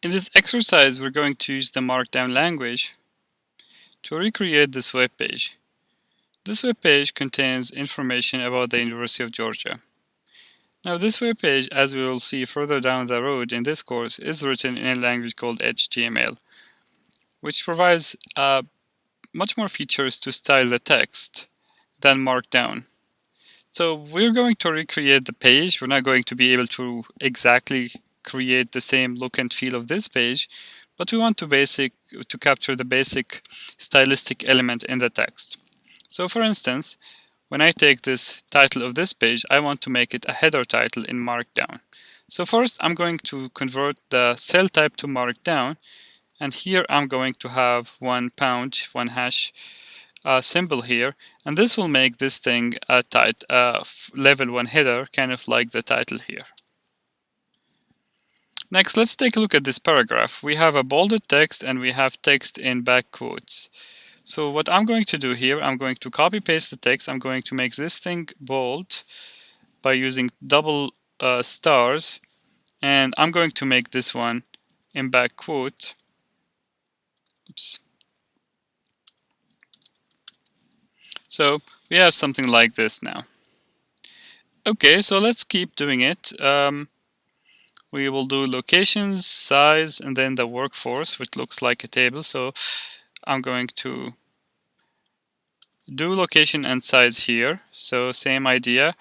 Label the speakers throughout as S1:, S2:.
S1: In this exercise, we're going to use the Markdown language to recreate this web page. This web page contains information about the University of Georgia. Now, this web page, as we will see further down the road in this course, is written in a language called HTML, which provides much more features to style the text than Markdown. So we're going to recreate the page. We're not going to be able to exactly create the same look and feel of this page, but we want to capture the basic stylistic element in the text. So for instance, when I take this title of this page, I want to make it a header title in Markdown. So first I'm going to convert the cell type to Markdown, and here I'm going to have £1, one hash symbol here, and this will make this thing a level 1 header, kind of like the title here. Next, let's take a look at this paragraph. We have a bolded text and we have text in back quotes. So what I'm going to do here, I'm going to copy paste the text. I'm going to make this thing bold by using double stars, and I'm going to make this one in back quote. Oops. So we have something like this now. Okay, so let's keep doing it. We will do locations, size, and then the workforce, which looks like a table. So I'm going to do location and size here. So same idea.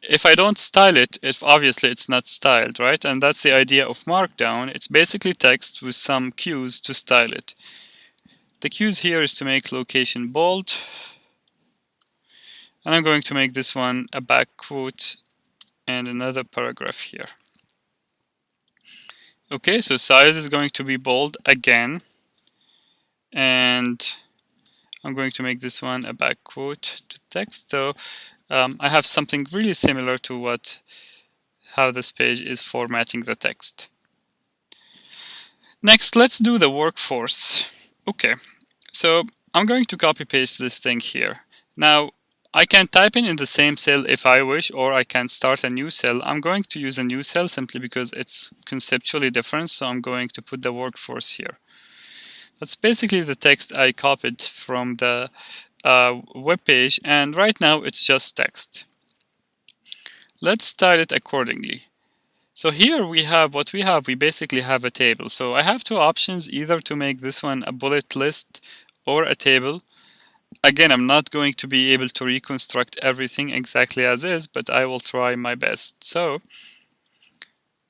S1: If I don't style it, obviously it's not styled, right? And that's the idea of Markdown. It's basically text with some cues to style it. The cues here is to make location bold. And I'm going to make this one a back quote and another paragraph here. Okay, so size is going to be bold again. And I'm going to make this one a back quote to text. So I have something really similar to how this page is formatting the text. Next, let's do the workforce. Okay, so I'm going to copy paste this thing here. Now, I can type in the same cell if I wish, or I can start a new cell. I'm going to use a new cell simply because it's conceptually different, so I'm going to put the workforce here. That's basically the text I copied from the web page, and right now it's just text. Let's style it accordingly. So here we have what we have. We basically have a table. So I have two options, either to make this one a bullet list or a table. Again, I'm not going to be able to reconstruct everything exactly as is, but I will try my best. So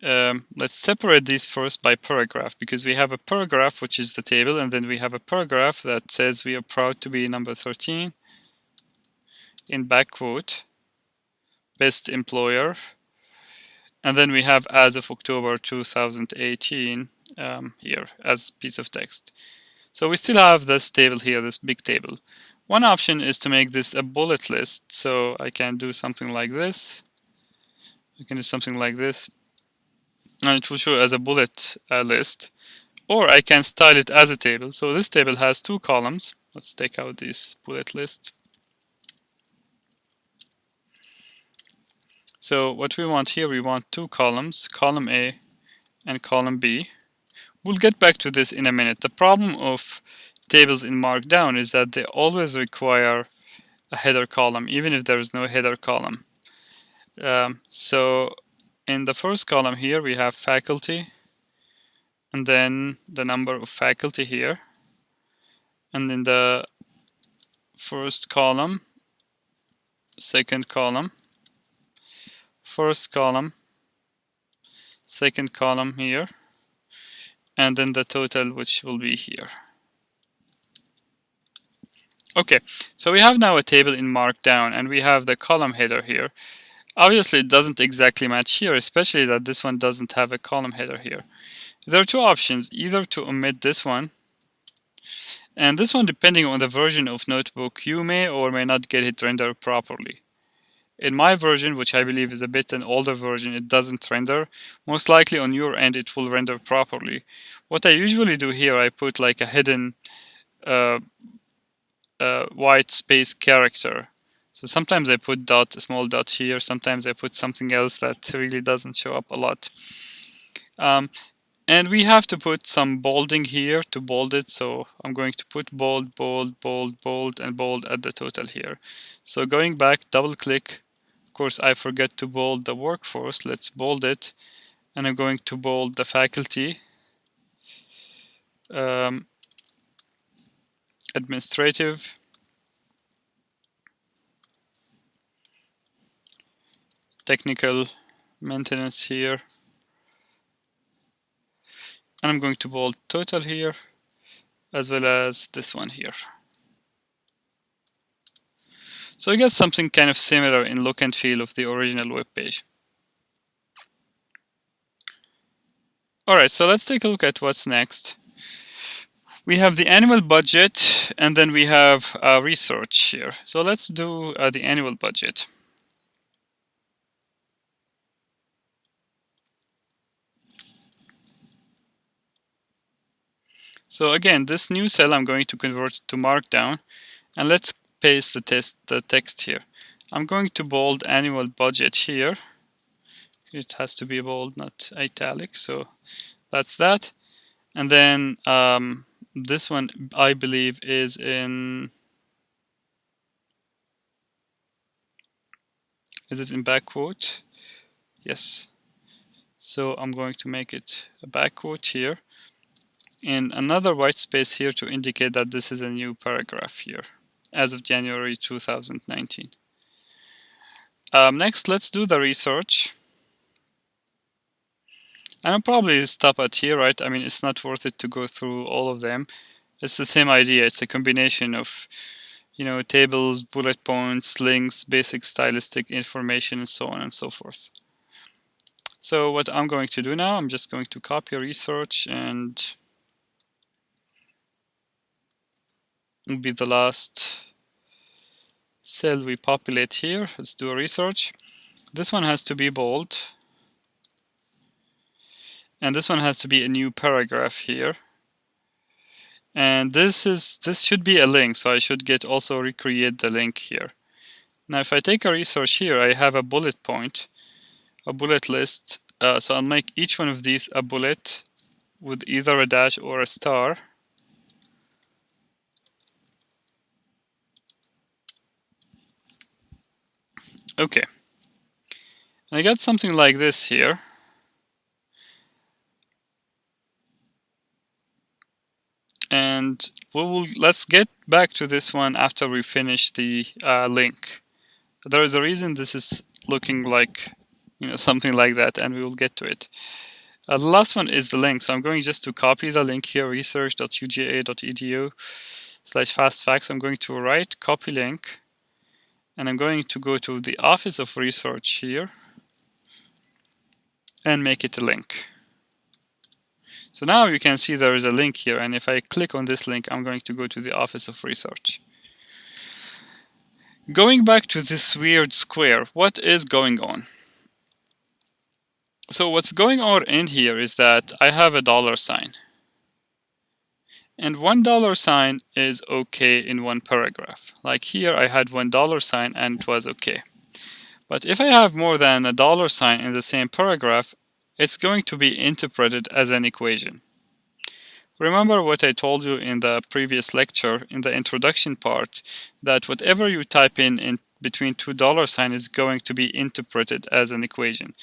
S1: let's separate these first by paragraph, because we have a paragraph, which is the table, and then we have a paragraph that says we are proud to be number 13 in back quote, best employer, and then we have as of October 2018 here as piece of text. So we still have this table here, this big table. One option is to make this a bullet list, so I can do something like this. I can do something like this, and it will show as a bullet list, or I can style it as a table. So this table has two columns. Let's take out this bullet list. So what we want here, we want two columns, column A and column B. We'll get back to this in a minute. The problem of tables in Markdown is that they always require a header column, even if there is no header column. So in the first column here, we have faculty, and then the number of faculty here. And in the first column, second column, first column, second column here, and then the total, which will be here. Okay, so we have now a table in Markdown, and we have the column header here. Obviously, it doesn't exactly match here, especially that this one doesn't have a column header here. There are two options, either to omit this one, and this one, depending on the version of Notebook, you may or may not get it rendered properly. In my version, which I believe is a bit an older version, it doesn't render. Most likely on your end, it will render properly. What I usually do here, I put like a hidden white space character. So sometimes I put a small dot here, sometimes I put something else that really doesn't show up a lot. And we have to put some bolding here to bold it. So I'm going to put bold, bold, bold, bold, and bold at the total here. So going back, double click. Of course, I forget to bold the workforce. Let's bold it. And I'm going to bold the faculty, administrative, technical, maintenance here. And I'm going to bold total here, as well as this one here. So you get something kind of similar in look and feel of the original web page. Alright, so let's take a look at what's next. We have the annual budget, and then we have research here. So let's do the annual budget. So again, this new cell I'm going to convert to Markdown, and let's paste the text here. I'm going to bold annual budget here. It has to be bold, not italic, so that's that. And then this one, I believe, is in... Is it in back quote? Yes. So I'm going to make it a back quote here. And another white space here to indicate that this is a new paragraph here, as of January 2019. Next, let's do the research. And I'll probably stop at here, right? I mean, it's not worth it to go through all of them. It's the same idea. It's a combination of, tables, bullet points, links, basic stylistic information, and so on and so forth. So what I'm going to do now, I'm just going to copy research, and will be the last cell we populate here. Let's do a research. This one has to be bold. And this one has to be a new paragraph here. And this should be a link, so I should also recreate the link here. Now if I take a research here, I have a bullet point, a bullet list. So I'll make each one of these a bullet with either a dash or a star. Okay. And I got something like this here. And let's get back to this one after we finish the link. There is a reason this is looking like something like that, and we will get to it. The last one is the link, so I'm going just to copy the link here, research.uga.edu/fastfacts. I'm going to write copy link, and I'm going to go to the Office of Research here and make it a link. So now you can see there is a link here, and if I click on this link, I'm going to go to the Office of Research. Going back to this weird square, what is going on? So what's going on in here is that I have a $sign. And $1 is okay in one paragraph. Like here I had $1 and it was okay. But if I have more than a $sign in the same paragraph, it's going to be interpreted as an equation. Remember what I told you in the previous lecture, in the introduction part, that whatever you type in between two $signs is going to be interpreted as an equation.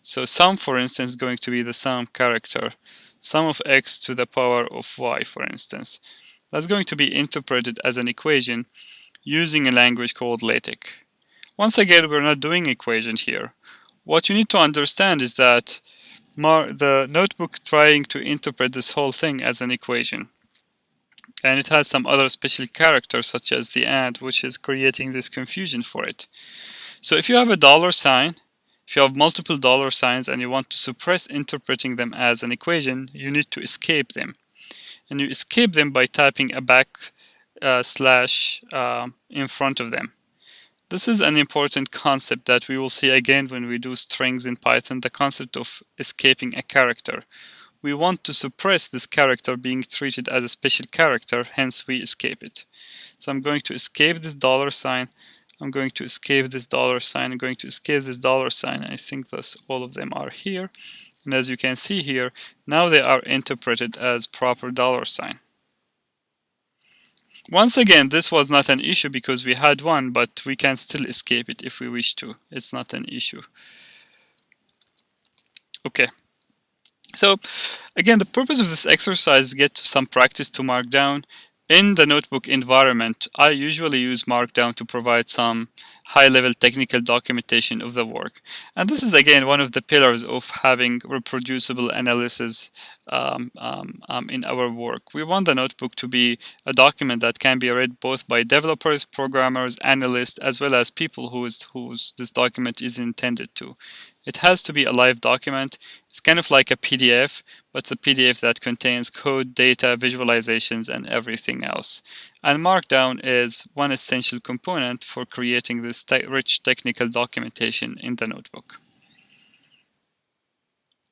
S1: So sum, for instance, is going to be the sum character, sum of x to the power of y, for instance. That's going to be interpreted as an equation using a language called LaTeX. Once again, we're not doing equation here. What you need to understand is that the notebook trying to interpret this whole thing as an equation. And it has some other special characters such as the and, which is creating this confusion for it. So if you have a $sign, if you have multiple $signs and you want to suppress interpreting them as an equation, you need to escape them. And you escape them by typing a slash in front of them. This is an important concept that we will see again when we do strings in Python, the concept of escaping a character. We want to suppress this character being treated as a special character, hence we escape it. So I'm going to escape this $sign. I'm going to escape this $sign. I'm going to escape this $sign. I think all of them are here. And as you can see here, now they are interpreted as proper $sign. Once again, this was not an issue because we had one, but we can still escape it if we wish to. It's not an issue. Okay. So again, the purpose of this exercise is to get some practice to Markdown. In the notebook environment, I usually use Markdown to provide some high-level technical documentation of the work. And this is again one of the pillars of having reproducible analysis in our work. We want the notebook to be a document that can be read both by developers, programmers, analysts, as well as people whose this document is intended to. It has to be a live document. It's kind of like a PDF, but it's a PDF that contains code, data, visualizations, and everything else. And Markdown is one essential component for creating this rich technical documentation in the notebook.